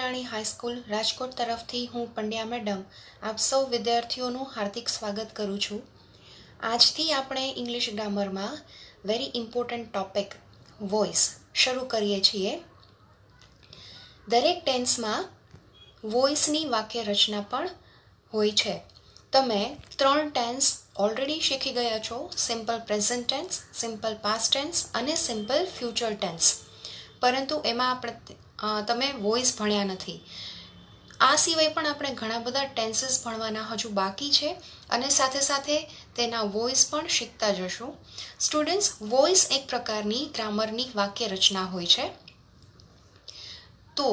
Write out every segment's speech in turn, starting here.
મેઘરાણી high school Rajkot તરફથી હું Pandya madam આપ સૌ વિદ્યાર્થીઓનું હાર્દિક સ્વાગત કરું છું. આજથી આપણે ઇંગ્લિશ ગ્રામરમાં વેરી ઇમ્પોર્ટન્ટ ટોપિક વોઇસ શરૂ કરીએ છીએ. દરેક ટેન્સમાં વોઇસની વાક્ય રચના પણ હોય છે. તમે 3 ટેન્સ ઓલરેડી શીખી ગયા છો: simple present tense, simple past tense અને સિમ્પલ ફ્યુચર ટેન્સ. પરંતુ એમાં તમે વોઇસ ભણ્યા નથી. આ સિવાય પણ આપણે ઘણા બધા ટેન્સીસ ભણવાના હજુ બાકી છે અને સાથે સાથે તેના વોઇસ પણ શીખતા જશું. સ્ટુડન્ટ્સ, વોઇસ એક પ્રકારની ગ્રામરની વાક્ય રચના હોય છે. તો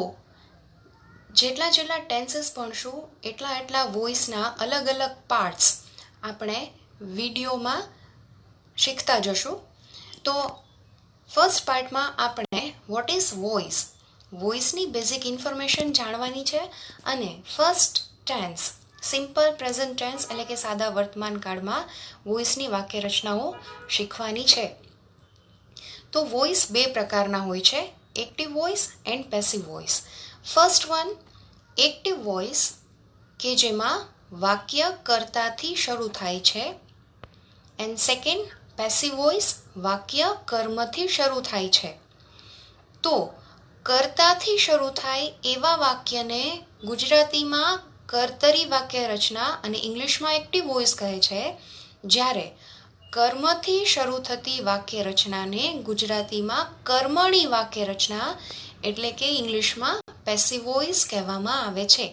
જેટલા ટેન્સીસ ભણશું એટલા વોઇસના અલગ અલગ પાર્ટ્સ આપણે વિડીયોમાં શીખતા જશું. તો ફર્સ્ટ પાર્ટમાં આપણે વોટ ઇઝ વોઇસ, વોઇસની બેઝિક ઇન્ફોર્મેશન જાણવાની છે અને first tense, simple present tense એટલે કે સાદા વર્તમાન કાળમાં વોઇસની વાક્ય રચનાઓ શીખવાની છે. તો વોઇસ 2 પ્રકારના હોય છે: active voice and passive voice. First one active voice, કે જેમાં વાક્ય કર્તાથી શરૂ થાય છે, એન્ડ સેકન્ડ પેસિવ વોઇસ, વાક્ય કર્મથી શરૂ થાય છે. તો કર્તાથી શરૂ થાય એવા વાક્યને ગુજરાતીમાં કર્તરી વાક્ય રચના અને ઇંગ્લિશમાં એક્ટિવ વોઇસ કહે છે, જ્યારે કર્મથી શરૂ થતી વાક્ય રચનાને ગુજરાતીમાં કર્મણી વાક્ય રચના એટલે કે ઇંગ્લિશમાં પેસિવ વોઇસ કહેવામાં આવે છે.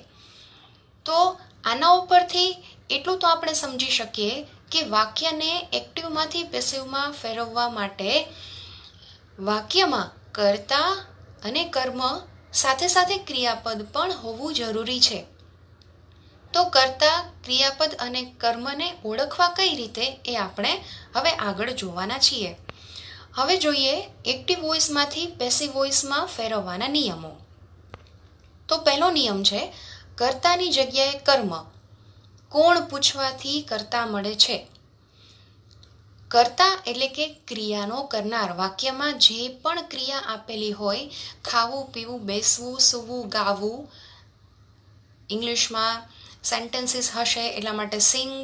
તો આના ઉપરથી એટલું તો આપણે સમજી શકીએ કે વાક્યને એક્ટિવમાંથી પેસિવમાં ફેરવવા માટે વાક્યમાં કર્તા અને કર્મ સાથે સાથે ક્રિયાપદ પણ હોવું જરૂરી છે. તો કર્તા, ક્રિયાપદ અને કર્મને ઓળખવા કઈ રીતે એ આપણે હવે આગળ જોવાના છીએ. હવે જોઈએ એક્ટિવ વોઇસમાંથી પેસિવ વોઇસમાં ફેરવવાના નિયમો. તો પહેલો નિયમ છે કર્તાની જગ્યાએ કર્મ. કોણ પૂછવાથી કર્તા મળે છે. કર્તા એટલે કે ક્રિયાનો કરનાર. વાક્યમાં જે પણ ક્રિયા આપેલી હોય, ખાવું, પીવું, બેસવું, સૂવું, ગાવું, ઇંગ્લિશમાં સેન્ટેન્સીસ હશે એટલા માટે સિંગ,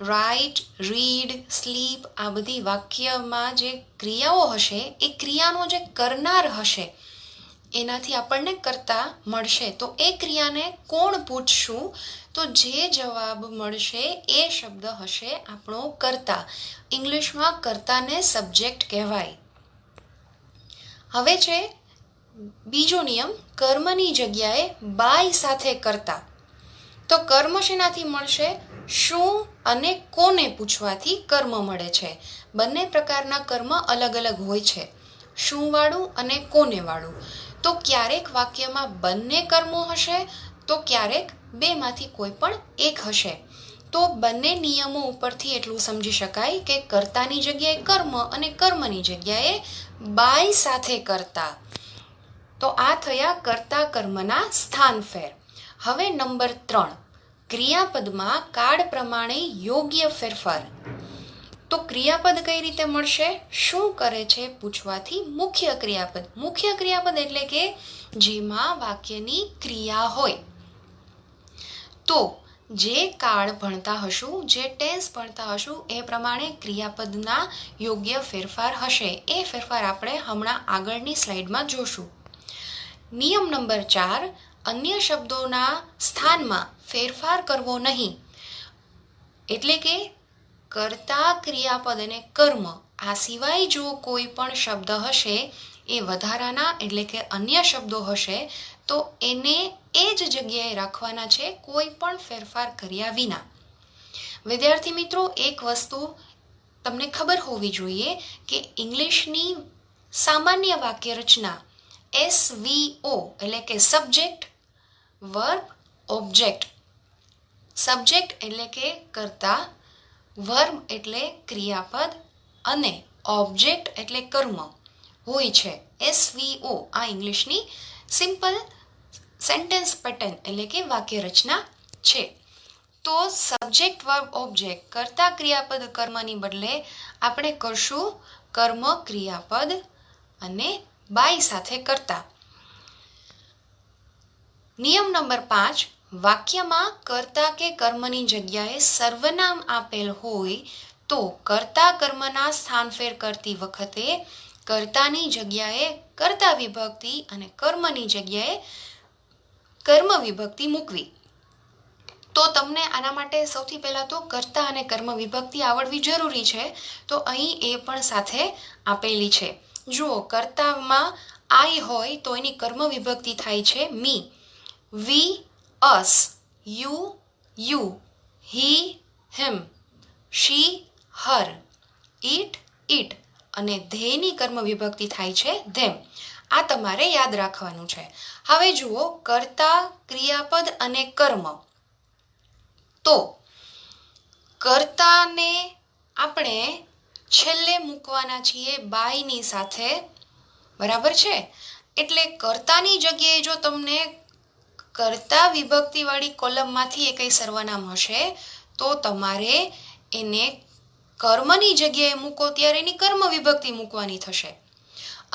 રાઇટ, રીડ, સ્લીપ, આ બધી વાક્યમાં જે ક્રિયાઓ હશે એ ક્રિયાનો જે કરનાર હશે એનાથી આપણને કર્તા મળશે. તો એ ક્રિયાને કોણ પૂછશું, તો જે જવાબ મળશે એ શબ્દ હશે આપણો કર્તા. ઇંગ્લિશમાં કર્તાને સબ્જેક્ટ કહેવાય. હવે છે બીજો નિયમ, કર્મની જગ્યાએ બાય સાથે કર્તા. તો કર્મ શેનાથી મળશે? શું અને કોને પૂછવાથી કર્મ મળે છે. બંને પ્રકારના કર્મ અલગ અલગ હોય છે, શું વાળું અને કોને વાળું. તો ક્યારેક વાક્યમાં બંને કર્મો હશે તો ક્યારેક બેમાંથી કોઈ પણ એક હશે. તો બંને નિયમો ઉપરથી એટલું સમજી શકાય કે કર્તાની જગ્યાએ કર્મ અને કર્મની જગ્યાએ બાય સાથે કર્તા. તો આ થયા કર્તા કર્મના સ્થાન ફેર. હવે નંબર 3, ક્રિયાપદમાં કાળ પ્રમાણે યોગ્ય ફેરફાર. તો ક્રિયાપદ કઈ રીતે મળશે? શું કરે છે પૂછવાથી મુખ્ય ક્રિયાપદ. મુખ્ય ક્રિયાપદ એટલે કે જેમાં વાક્યની ક્રિયા હોય. તો જે કાળ ભણતા હશું, જે ટેન્સ ભણતા હશું એ પ્રમાણે ક્રિયાપદના યોગ્ય ફેરફાર હશે. એ ફેરફાર આપણે હમણાં આગળની સ્લાઇડમાં જોશું. નિયમ નંબર 4, અન્ય શબ્દોના સ્થાનમાં ફેરફાર કરવો નહીં. એટલે કે કર્તા, ક્રિયાપદ અને કર્મ આ સિવાય જો કોઈ પણ શબ્દ હશે એ વધારાના એટલે કે અન્ય શબ્દો હશે તો એને એ જ જગ્યાએ રાખવાના છે, કોઈ પણ ફેરફાર કર્યા વિના. વિદ્યાર્થી મિત્રો, એક વસ્તુ તમને ખબર હોવી જોઈએ કે ઇંગ્લિશની સામાન્ય વાક્ય રચના SVO એટલે કે સબ્જેક્ટ, વર્બ, ઓબ્જેક્ટ. સબ્જેક્ટ એટલે કે કર્તા, વર્બ એટલે ક્રિયાપદ અને ઓબ્જેક્ટ એટલે કર્મ હોય છે. SVO આ ઇંગ્લિશની સિમ્પલ સેન્ટેન્સ પેટર્ન એટલે કે વાક્ય રચના છે. તો સબ્જેક્ટ, વર્બ, ઓબ્જેક્ટ, કર્તા, ક્રિયાપદ, કર્મની બદલે આપણે કરશું કર્મ, ક્રિયાપદ અને બાય સાથે કર્તા. નિયમ નંબર 5, વાક્યમાં કર્તા કે કર્મની જગ્યાએ સર્વનામ આપેલ હોય તો કર્તા કર્મના સ્થાનફેર કરતી વખતે કર્તાની જગ્યાએ કર્તા વિભક્તિ અને કર્મની જગ્યાએ કર્મ વિભક્તિ મૂકવી. તો તમને આના માટે સૌથી પહેલાં તો કર્તા અને કર્મ વિભક્તિ આવડવી જરૂરી છે. તો અહીં એ પણ સાથે આપેલી છે. જુઓ, કર્તામાં આઈ હોય તો એની કર્મ વિભક્તિ થાય છે મી. વી, અસ, you, he, him, she, Har, it અને ધેની કર્મ વિભક્તિ થાય છે ધેમ. આ તમારે યાદ રાખવાનું છે. હવે જુઓ, કર્તા, ક્રિયાપદ અને કર્મ. તો કર્તાને આપણે છેલ્લે મૂકવાના છીએ બાયની સાથે, બરાબર છે? એટલે કર્તાની જગ્યાએ જો તમને કર્તા વિભક્તિવાળી કોલમમાંથી એ કંઈ સર્વનામ હશે તો તમારે એને કર્મની જગ્યાએ મૂકો ત્યારે એની કર્મ વિભક્તિ મૂકવાની થશે.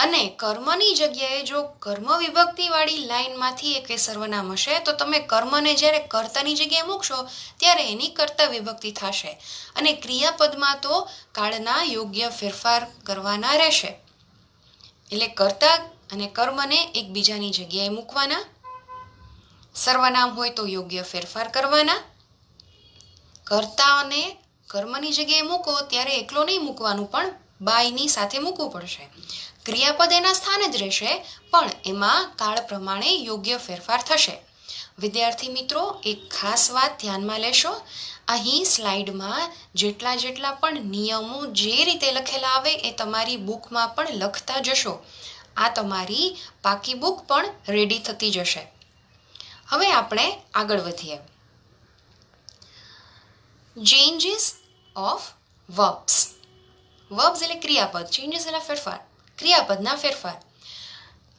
અને કર્મની જગ્યાએ જો કર્મ વિભક્તિવાળી લાઈનમાંથી એ કંઈ સર્વનામ હશે તો તમે કર્મને જ્યારે કર્તાની જગ્યાએ મૂકશો ત્યારે એની કર્તા વિભક્તિ થશે. અને ક્રિયાપદમાં તો કાળના યોગ્ય ફેરફાર કરવાના રહેશે. એટલે કર્તા અને કર્મને એકબીજાની જગ્યાએ મૂકવાના, સર્વનામ હોય તો યોગ્ય ફેરફાર કરવાના. કર્તાને કર્મની જગ્યાએ મૂકો ત્યારે એકલો નહીં મૂકવાનું, પણ બાયની સાથે મૂકવું પડશે. ક્રિયાપદ એના સ્થાને જ રહેશે, પણ એમાં કાળ પ્રમાણે યોગ્ય ફેરફાર થશે. વિદ્યાર્થી મિત્રો, એક ખાસ વાત ધ્યાનમાં લેશો. અહીં સ્લાઇડમાં જેટલા પણ નિયમો જે રીતે લખેલા આવે એ તમારી બુકમાં પણ લખતા જશો. આ તમારી પાકી બુક પણ રેડી થતી જશે. હવે આપણે આગળ વધીએ. Changes of verbs. વર્બ્સ એટલે ક્રિયાપદ, ચેન્જીસ એટલે ફેરફાર, ક્રિયાપદના ફેરફાર.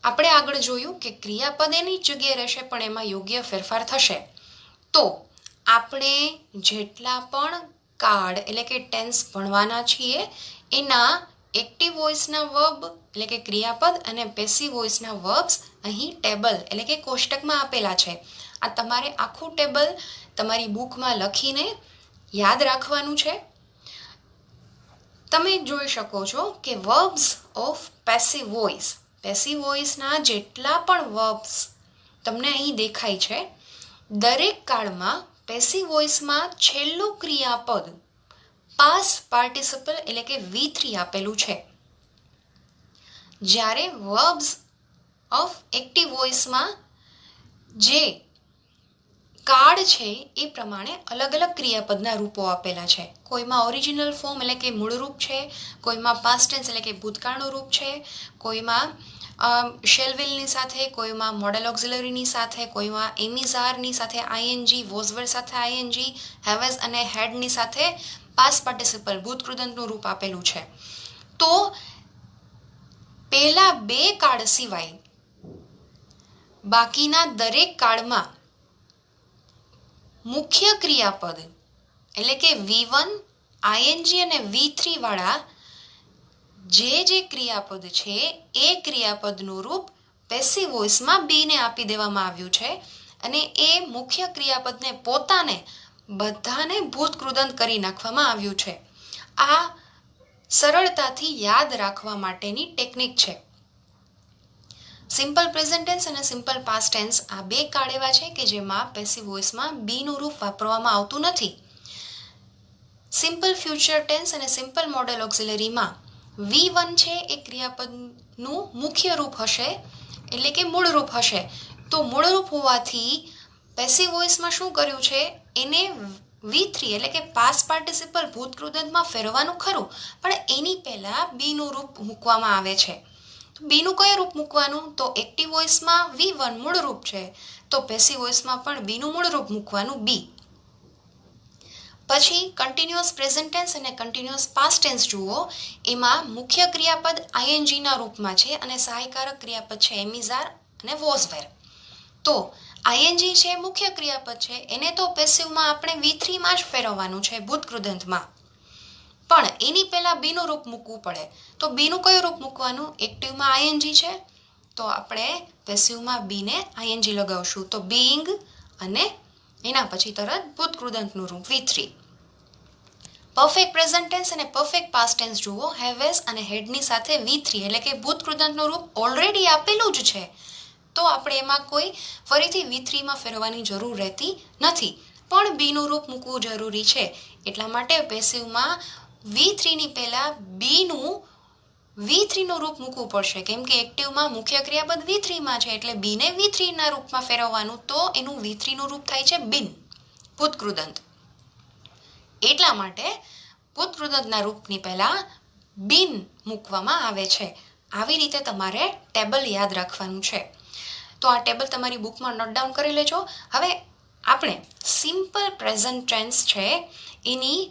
આપણે આગળ જોયું કે ક્રિયાપદ એની જગ્યાએ રહેશે પણ એમાં યોગ્ય ફેરફાર થશે. તો આપણે જેટલા પણ કાળ એટલે કે ટેન્સ ભણવાના છીએ એના એક્ટિવ વોઇસના વર્બ એટલે કે ક્રિયાપદ અને પેસિવ વોઇસના વર્બ્સ અહીં ટેબલ એટલે કે કોષ્ટકમાં આપેલા છે. આ તમારે આખું ટેબલ તમારી બુકમાં લખીને યાદ રાખવાનું છે. તમે જોઈ શકો છો કે verbs of passive voice, passive વોઇસના જેટલા પણ વર્બ્સ તમને અહીં દેખાય છે, દરેક કાળમાં પેસિવ વોઇસમાં છેલ્લું ક્રિયાપદ પાસ્ટ પાર્ટિસિપલ એટલે કે V3 આપેલું છે. જ્યારે વર્બ્સ ઓફ એક્ટિવ વોઇસમાં જે કાળ છે એ પ્રમાણે અલગ અલગ ક્રિયાપદના રૂપો આપેલા છે. કોઈમાં ઓરિજિનલ ફોર્મ એટલે કે મૂળ રૂપ છે, કોઈમાં પાસ્ટ ટેન્સ એટલે કે ભૂતકાળનું રૂપ છે, કોઈમાં શેલ વિલની સાથે, કોઈમાં મોડેલ ઓક્ઝિલરીની સાથે, કોઈમાં એમિઝારની સાથે આઈએનજી, વોઝ સાથે આઈએનજી, હેવેઝ અને હેડની સાથે પાસ્ટ પાર્ટિસિપલ ભૂતકૃદંતનું રૂપ આપેલું છે. તો પહેલા બે કાળ સિવાય બાકીના દરેક કાળમાં મુખ્ય ક્રિયાપદ એટલે કે V1, આઈએનજી અને V3 વાળા જે ક્રિયાપદ છે એ ક્રિયાપદનું રૂપ પેસિવ વોઇસમાં બીને આપી દેવામાં આવ્યું છે. અને એ મુખ્ય ક્રિયાપદને પોતાને બધાને ભૂતકૃદંત કરી નાખવામાં આવ્યું છે. આ સરળતાથી યાદ રાખવા માટેની ટેકનિક છે. સિમ્પલ પ્રેઝન્ટ ટેન્સ અને સિમ્પલ પાસ્ટ ટેન્સ આ બે કાળ એવા છે કે જેમાં પેસિવ વોઇસમાં બીનું રૂપ વાપરવામાં આવતું નથી. સિમ્પલ ફ્યુચર ટેન્સ અને સિમ્પલ મોડેલ ઓક્ઝિલરીમાં V1 છે એ ક્રિયાપદનું મુખ્ય રૂપ હશે એટલે કે મૂળ રૂપ હશે. તો મૂળ રૂપ હોવાથી પેસિવ વોઇસમાં શું કર્યું છે, એને V3 એટલે કે પાસ્ટ પાર્ટિસિપલ ભૂતકૃદંતમાં ફેરવવાનું ખરું, પણ એની પહેલા બીનું રૂપ મૂકવામાં આવે છે. બીનું કયું રૂપ મૂકવાનું? તો એક્ટિવ વોઇસમાં V1 મૂળ રૂપ છે, તો પેસિવ વોઇસમાં પણ બીનું મૂળ રૂપ મૂકવાનું બી. પછી કન્ટિન્યુઅસ પ્રેઝન્ટ ટેન્સ અને કન્ટિન્યુઅસ પાસ્ટ ટેન્સ જુઓ. એમાં મુખ્ય ક્રિયાપદ આઈએનજીના રૂપમાં છે અને સહાયકારક ક્રિયાપદ છે એમિઝાર અને વોઝવેર. તો આઈએનજી છે મુખ્ય ક્રિયાપદ છે, એને તો પેસિવમાં આપણે V3માં જ ફેરવવાનું છે ભૂતકૃદંતમાં, પણ એની પહેલા બીનું રૂપ મૂકવું પડે. તો બીનું કયું રૂપ મૂકવાનું? એક્ટિવમાં આઈએનજી છે તો આપણે પેસિવમાં બીને આઈએનજી લગાવશું તો બીઈંગ અને એના પછી તરત ભૂતકૃદંતનું રૂપ V3. પરફેક્ટ પ્રેઝન્ટ ટેન્સ અને પરફેક્ટ પાસ્ટ ટેન્સ જુઓ. હેવેસ અને હેડની સાથે V3 એટલે કે ભૂતકૃદંતનું રૂપ ઓલરેડી આપેલું જ છે, તો આપણે એમાં કોઈ ફરીથી V3માં ફેરવવાની જરૂર રહેતી નથી, પણ બીનું રૂપ મૂકવું જરૂરી છે. એટલા માટે પેસિવમાં V3ની પહેલાં બીનું V3નું રૂપ મૂકવું પડશે, કેમ કે એક્ટિવમાં મુખ્ય ક્રિયાપદ V3માં છે, એટલે બીને V3ના રૂપમાં ફેરવવાનું, તો એનું V3નું રૂપ થાય છે બિન, ભૂતકૃદંત. એટલા માટે ભૂતકૃદંતના રૂપની પહેલા બિન મૂકવામાં આવે છે. આવી રીતે તમારે ટેબલ યાદ રાખવાનું છે. તો આ ટેબલ તમારી બુકમાં નોટ ડાઉન કરી લેજો. હવે આપણે સિમ્પલ પ્રેઝન્ટ ટેન્સ છે એની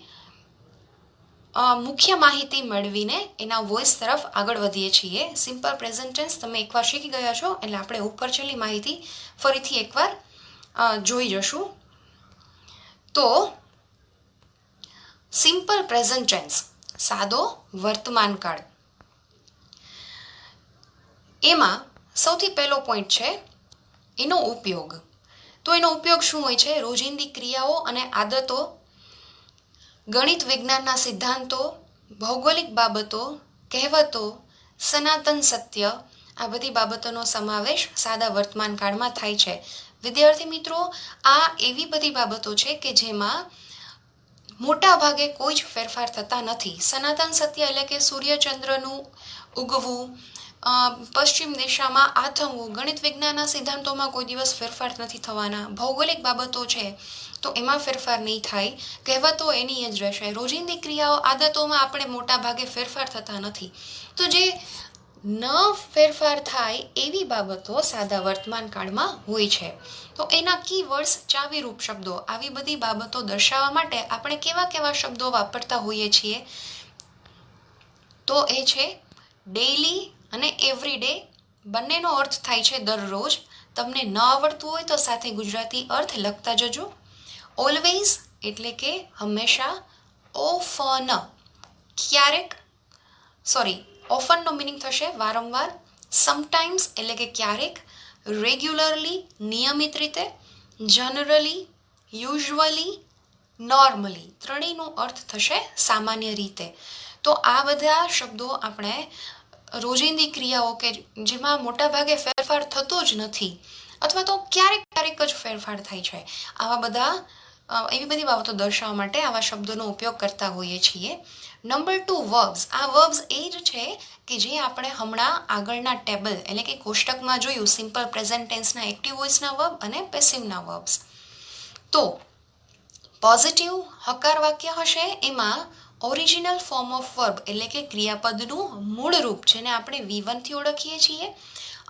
મુખ્ય માહિતી મેળવીને એના વોઇસ તરફ આગળ વધીએ છીએ. સિમ્પલ પ્રેઝન્ટ ટેન્સ તમે એકવાર શીખી ગયા છો એટલે આપણે ઉપર છેલ્લી માહિતી ફરીથી એકવાર જોઈ જશું. તો સિમ્પલ પ્રેઝન્ટ ટેન્સ, સાદો વર્તમાન કાળ, એમાં સૌથી પહેલો પોઈન્ટ છે એનો ઉપયોગ. તો એનો ઉપયોગ શું હોય છે? રોજિંદી ક્રિયાઓ અને આદતો, ગણિત વિજ્ઞાનના સિદ્ધાંતો, ભૌગોલિક બાબતો, કહેવતો, સનાતન સત્ય, આ બધી બાબતોનો સમાવેશ સાદા વર્તમાન કાળમાં થાય છે. વિદ્યાર્થી મિત્રો, આ એવી બધી બાબતો છે કે જેમાં મોટા ભાગે કોઈ જ ફેરફાર થતા નથી. સનાતન સત્ય એટલે કે સૂર્યચંદ્રનું ઉગવું, પશ્ચિમ દિશામાં આથમવું, ગણિત વિજ્ઞાનના સિદ્ધાંતોમાં કોઈ દિવસ ફેરફાર નથી થવાના. ભૌગોલિક બાબતો છે તો એમાં ફેરફાર નહીં થાય. કહેવતો એની જ રહેશે. રોજિંદી ક્રિયાઓ આદતોમાં આપણે મોટા ભાગે ફેરફાર થતા નથી. તો જે ન ફેરફાર થાય એવી બાબતો સાદા વર્તમાન કાળમાં હોય છે. તો એના કીવર્ડ્સ, ચાવીરૂપ શબ્દો, આવી બધી બાબતો દર્શાવવા માટે આપણે કેવા કેવા શબ્દો વાપરતા હોઈએ છીએ? તો એ છે ડેઇલી અને એવરીડે. બંનેનો અર્થ થાય છે દરરોજ. તમને ન આવડતું હોય તો સાથે ગુજરાતી અર્થ લખતા જજો. ઓલવેઝ એટલે કે હંમેશા. ઓફન ક્યારેક, ઓફનનો મિનિંગ થશે વારંવાર. સમટાઈમ્સ એટલે કે ક્યારેક. રેગ્યુલરલી નિયમિત રીતે. જનરલી, યુઝ્યુઅલી, નોર્મલી, ત્રણેયનો અર્થ થશે સામાન્ય રીતે. તો આ બધા શબ્દો આપણે રોજિંદી ક્રિયાઓ કે જેમાં મોટા ભાગે ફેરફાર થતો જ નથી અથવા તો ક્યારેક ક્યારેક જ ફેરફાર થાય છે, એવી બધી બાબતો દર્શાવવા માટે આવા શબ્દોનો ઉપયોગ કરતા હોઈએ છીએ. Number 2, verbs. આ વર્બ્સ એ જ છે કે જે આપણે હમણાં આગળના ટેબલ એટલે કે કોષ્ટકમાં જોયું, સિમ્પલ પ્રેઝન્ટ ટેન્સના એક્ટિવ વોઇસના વર્બ અને પેસિવના વર્બ્સ. તો પોઝિટિવ હકાર વાક્ય હશે, એમાં ઓરિજિનલ ફોર્મ ઓફ વર્બ એટલે કે ક્રિયાપદનું મૂળ રૂપ, જેને આપણે V1 થી ઓળખીએ છીએ.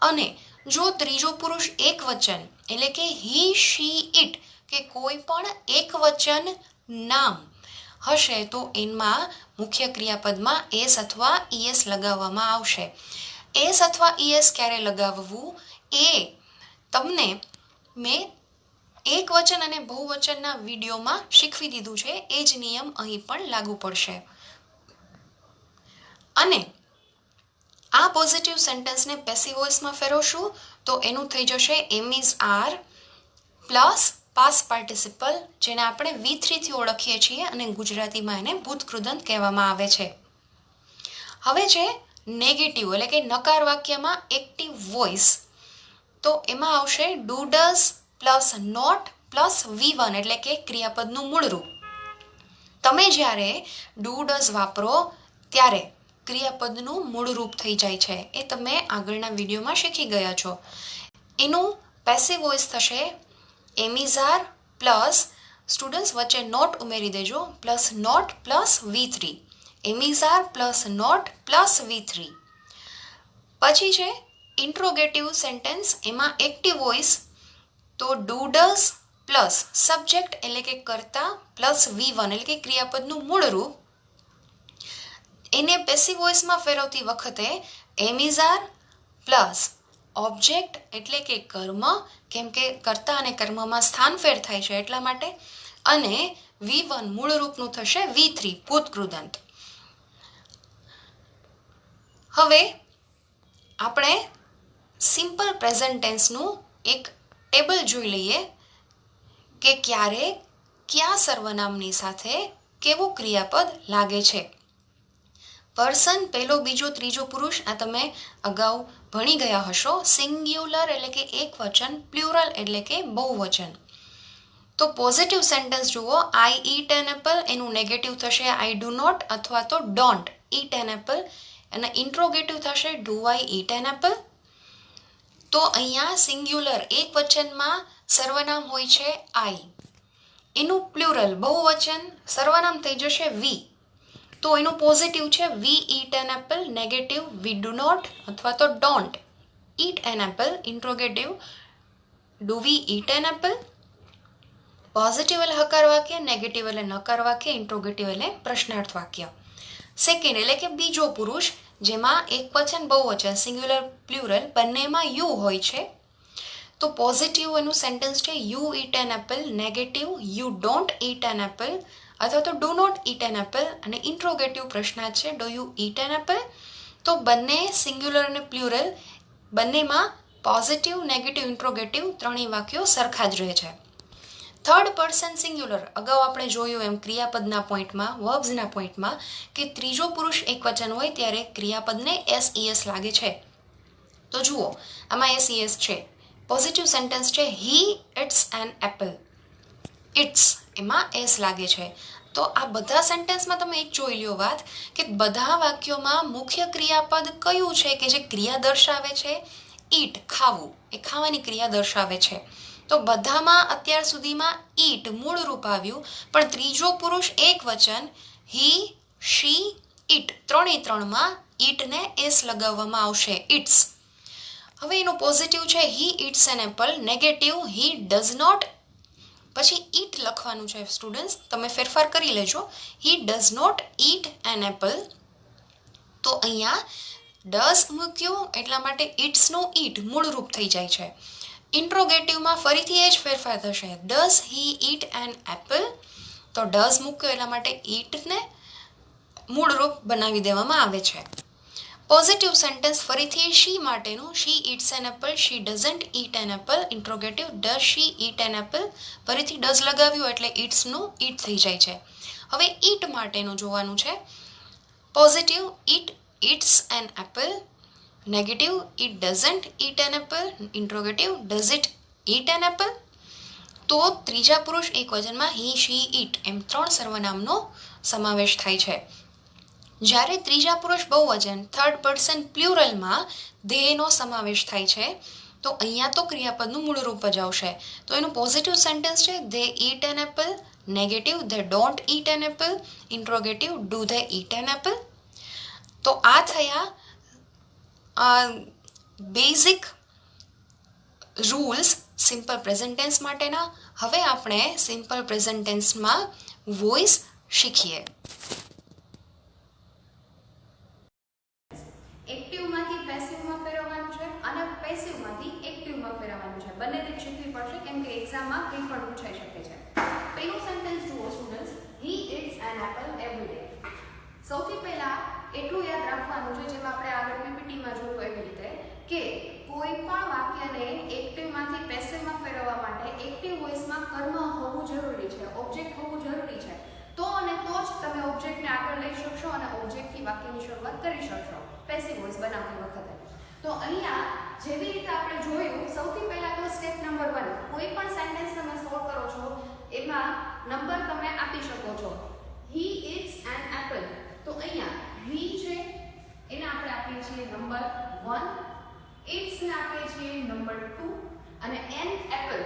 અને જો ત્રીજો પુરુષ એક વચન એટલે કે હી, શી, ઇટ કે કોઈ પણ એક વચન નામ હશે તો એમાં મુખ્ય ક્રિયાપદમાં એસ અથવા ઈએસ લગાવવામાં આવશે. એસ અથવા ઈએસ ક્યારે લગાવવું એ તમને મેં એક વચન અને બહુવચનના વિડીયોમાં શીખવી દીધું છે. એ જ નિયમ અહીં પણ લાગુ પડશે. અને આ પોઝિટિવ સેન્ટેન્સને પેસિવ વોઇસમાં ફેરવશું તો એનું થઈ જશે am is are plus past participle, જેને આપણે V3 થી ઓળખીએ છીએ અને ગુજરાતીમાં એને ભૂતકૃદંત કહેવામાં આવે છે. હવે છે નેગેટિવ એટલે કે નકાર વાક્યમાં એક્ટિવ વોઇસ. તો એમાં આવશે do, does plus not plus V1 એટલે કે ક્રિયાપદનું મૂળ રૂપ. તમે જ્યારે ડુ, ડઝ વાપરો ત્યારે ક્રિયાપદનું મૂળ રૂપ થઈ જાય છે. એ તમે આગળના વિડીયોમાં શીખી ગયા છો. એનું પેસિવ વોઇસ થશે am is are plus, students વચ્ચે નોટ ઉમેરી દેજો, plus not plus V3. Am is are plus not plus V3. પછી છે ઇન્ટ્રોગેટિવ સેન્ટેન્સ, એમાં એક્ટિવ વોઇસ. તો ડુ, ડઝ પ્લસ સબ્જેક્ટ એટલે કે કર્તા પ્લસ V1 એટલે કે ક્રિયાપદનું મૂળ રૂપ. એને પેસિવ વોઇસમાં ફેરવતી વખતે એમ ઇઝ આર પ્લસ ઓબ્જેક્ટ એટલે કે કર્મ, કેમ કે કર્તા અને કર્મમાં સ્થાન ફેર થાય છે એટલા માટે. અને V1 મૂળ રૂપનું થશે V3 ભૂતકૃદંત. હવે આપણે સિમ્પલ પ્રેઝન્ટ ટેન્સનું એક ટેબલ જોઈ લઈએ કે ક્યારે કયા સર્વનામની સાથે કેવું ક્રિયાપદ લાગે છે. પર્સન પહેલો બીજો ત્રીજો પુરુષ આ તમે અગાઉ ભણી ગયા હશો. સિંગ્યુલર એટલે કે એક વચન, પ્લ્યુરલ એટલે કે બહુવચન. તો પોઝિટિવ સેન્ટેન્સ જુઓ, આઈ ઈટ એન એપલ, એનું નેગેટિવ થશે આઈ ડુ નોટ અથવા તો ડોન્ટ ઈટ એન એપલ, અને ઇન્ટ્રોગેટિવ થશે do I eat an apple. તો અહીંયા સિંગ્યુલર એક વચનમાં સર્વનામ હોય છે આઈ, એનું પ્લ્યુરલ બહુવચન સર્વનામ થઈ જશે વી. તો એનું પોઝિટિવ છે we eat an apple, negative we do not અથવા તો don't eat an apple, interrogative do we eat an apple. Positive એટલે હકાર વાક્ય, નેગેટિવ એટલે નકાર વાક્ય, ઇન્ટ્રોગેટિવ એટલે પ્રશ્નાર્થ વાક્ય. સેકન્ડ એટલે કે બીજો પુરુષ, જેમાં એક વચન બહુવચન સિંગ્યુલર પ્લ્યુરલ બંનેમાં યુ હોય છે. તો પોઝિટિવ એનું સેન્ટેન્સ છે you eat an apple, negative you don't eat an apple અથવા તો do not eat an apple, અને ઇન્ટ્રોગેટિવ પ્રશ્નાર્થ છે do you eat an apple. તો બંને સિંગ્યુલર અને પ્લ્યુરલ બંનેમાં પોઝિટિવ, નેગેટિવ, ઇન્ટ્રોગેટિવ ત્રણેય વાક્યો સરખા જ રહે છે. થર્ડ પર્સન સિંગ્યુલર, અગાઉ આપણે જોયું એમ ક્રિયાપદના પોઈન્ટમાં, વર્બ્સના પોઈન્ટમાં, કે ત્રીજો પુરુષ એક વચન હોય ત્યારે ક્રિયાપદને એસ લાગે છે. તો જુઓ આમાં એસ છે. પોઝિટિવ સેન્ટેન્સ છે he eats an Apple, it's એમાં એસ લાગે છે. તો આ બધા સેન્ટેન્સમાં તમે એક જોઈ લ્યો વાત કે બધા વાક્યોમાં મુખ્ય ક્રિયાપદ કયું છે કે જે ક્રિયા દર્શાવે છે? ઈટ, ખાવું, એ ખાવાની ક્રિયા દર્શાવે છે. તો બધામાં અત્યાર સુધીમાં ઈટ મૂળ રૂપ આવ્યું, પણ ત્રીજો પુરુષ એક વચન હી, શી, ઈટ ત્રણેમાં ઈટને એસ લગાવવામાં આવશે, ઇટ્સ. હવે એનું પોઝિટિવ છે he eats an apple, negative he does not, પછી ઈટ લખવાનું છે સ્ટુડન્ટ્સ, તમે ફેરફાર કરી લેજો, he does not eat an apple. તો અહીંયા ડઝ મૂક્યું એટલા માટે ઇટ્સનું ઈટ મૂળ રૂપ થઈ જાય છે. ઇન્ટ્રોગેટિવમાં ફરીથી એ જ ફેરફાર થશે, does he eat an apple. તો ડઝ મૂક્યો એટલા માટે ઈટને મૂળ રૂપ બનાવી દેવામાં આવે છે. પોઝિટિવ સેન્ટેન્સ ફરીથી શી માટેનું, she eats an apple, she doesn't eat an apple, interrogative does she eat an apple, ફરીથી ડઝ લગાવ્યું એટલે ઈટ્સનું ઈટ થઈ જાય છે. હવે ઈટ માટેનું જોવાનું છે. Positive it eats an apple, negative it doesn't eat an apple, interrogative does it eat an apple. તો ત્રીજા પુરુષ એક વચનમાં હી, શી, ઈટ એમ ત્રણ સર્વનામનો સમાવેશ થાય છે. જ્યારે ત્રીજા પુરુષ બહુવચન થર્ડ પર્સન પ્લ્યુરલમાં ધેયનો સમાવેશ થાય છે, તો અહીંયા તો ક્રિયાપદનું મૂળ રૂપ જ આવશે. તો એનું પોઝિટિવ સેન્ટેન્સ છે they eat an apple, negative they don't eat an apple, interrogative do they eat an apple. તો આ થયા basic rules simple present tense માટેના. હવે આપણે સિમ્પલ પ્રેઝન્ટ ટેન્સમાં વોઇસ શીખીએ. એક્ટિવમાંથી પેસિવમાં ફેરવવાનું છે અને પેસિવમાંથી એક્ટિવમાં ફેરવવાનું છે. બંને રીત શીખવી પડશે કેમ કે એક્ઝામમાં કંઈ પણ પૂછાઈ શકે છે. પહેલું સેન્ટેન્સ જુઓ students, he eats an apple every day. સૌથી પહેલા એટલું યાદ રાખવાનું છે, જેમ આપણે આગળ પીપીટીમાં જોયું એવી રીતે, કે કોઈ પણ વાક્યને એક્ટિવમાંથી પેસિવમાં ફેરવવા માટે એક્ટિવ વોઇસમાં કર્મ હોવું જરૂરી છે, ઓબ્જેક્ટ હોવું જરૂરી છે. તો અને તો જ તમે ઓબ્જેક્ટને આગળ લઈ શકશો અને ઓબ્જેક્ટથી વાક્યની શરૂઆત કરી શકશો પેસિવ વોઇસ બનાવતી વખતે. તો અહીંયા જેવી રીતે આપણે જોયું, સૌથી પહેલા તો સ્ટેપ નંબર 1, કોઈ પણ સેન્ટેન્સ તમે સોલ્વ કરો છો એમાં નંબર તમે આપી શકો છો. હી ઇટ્સ એન એપલ, તો અહીંયા હી છે એને આપણે આપીએ છીએ નંબર 1, ઇટ્સ ને આપીએ છીએ નંબર 2, અને એન એપલ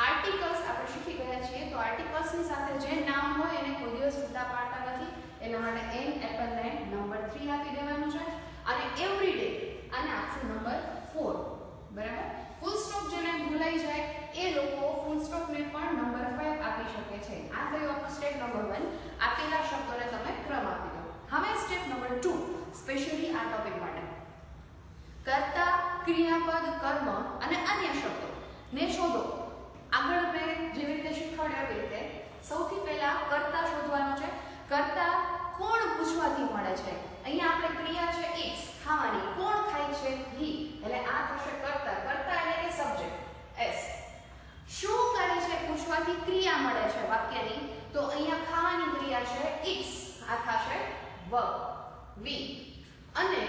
આર્ટિકલ્સ આપણે શીખી ગયા છીએ. તો આર્ટિકલ્સની સાથે જે નામ હોય એને કોઈ દિવસ છૂટા પાડતા નથી, એટલા માટે એન એપલને નંબર 3 આપી દેવાનું છે. અને એવરી ડે આને આપશું નંબર 4, બરાબર. ફૂલ સ્ટોપ જેને ભૂલાઈ જાય એ લોકો ફૂલ સ્ટોપને પણ નંબર 5 આપી શકે છે. આ થયું આપણું સ્ટેપ નંબર 1. આપેલા શબ્દોને તમે ક્રમ આપી દો. હવે સ્ટેપ નંબર 2, સ્પેશિયલી આ ટોપિક માટે, કર્તા, ક્રિયાપદ, કર્મ અને અન્ય શબ્દો ને શોધો. આગળ મેં જેવી રીતે શીખવાડ્યું એવી રીતે સૌથી પહેલા કર્તા શોધવાનું છે. કર્તા કોણ પૂછવાથી મળે છે. અહીંયા આપણે ક્રિયા છે ઇટ્સ, ખાવાની, કોણ ખાય છે? હી, એટલે આ થશે કર્તા. પૂછવાથી ક્રિયા મળે છે વાક્યની, તો અહીંયા ખાવાની ક્રિયા છે eats, આ થશે verb વી. અને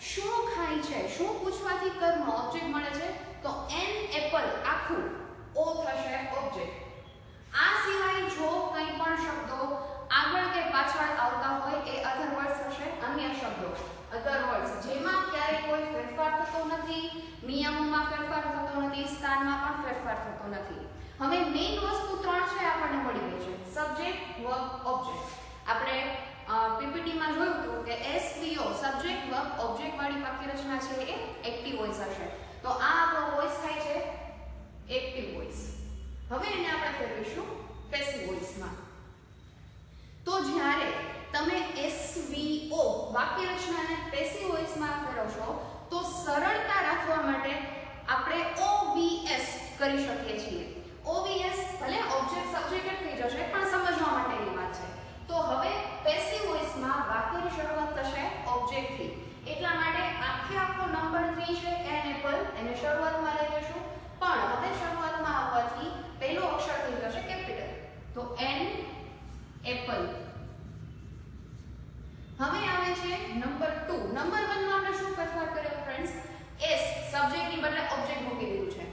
શું ખાય છે, શું પૂછવાથી કર્મ ઓબ્જેક્ટ મળે છે, તો એન એપલ આખું, ઓ થશે ઓબ્જેક્ટ. આ સિવાય જો કંઈ પણ શબ્દો આગળ કે પાછળ આવતા હોય એ અધર વર્ડ્સ થશે, અન્ય શબ્દો અધર વર્ડ્સ, જેમાં ક્યારેય કોઈ ફેરફાર થતો નથી, નિયમોમાં ફેરફાર થતો નથી, સ્થાનમાં પણ ફેરફાર થતો નથી. હવે મેઇન વસ્તુ ત્રણ છે આપણને મળી ગઈ છે, સબ્જેક્ટ, વર્બ, ઓબ્જેક્ટ. આપણે પીપીટીમાં જોયું હતું કે એસવીઓ સબ્જેક્ટ વર્બ ઓબ્જેક્ટ વાળી વાક્ય રચના છે એ એક્ટિવ વોઇસ હશે. તો આ આપણો વોઇસ થાય છે એક્ટિવ વોઇસ. હવે એને આપણે ફેરવીશું પેસિવ વોઇસમાં. તો જ્યારે તમે એસવીઓ વાક્ય રચનાને પેસિવ વોઇસમાં ફેરવશો તો સરળતા રાખવા માટે આપણે ઓવીએસ કરી શકીએ છીએ. ઓવીએસ ભલે ઓબ્જેક્ટ સબ્જેક્ટ થઈ જશે પણ સમજવા માટેની વાત છે. તો હવે પેસિવ વોઇસમાં વાક્યની શરૂઆત થશે ઓબ્જેક્ટથી. એટલા માટે આખો નંબર 3 છે એન એપલ, એને શરૂઆતમાં લઈ લેશું, પણ હવે શરૂઆતમાં આવવાથી પહેલો અક્ષર થઈ જશે કેપિટલ, તો એન એપલ. હવે આવે છે નંબર 2. નંબર 1 માં આપણે શું ફેરફાર કર્યો ફ્રેન્ડ્સ? એસ સબ્જેક્ટની બદલે ઓબ્જેક્ટ મૂકી દીધું છે.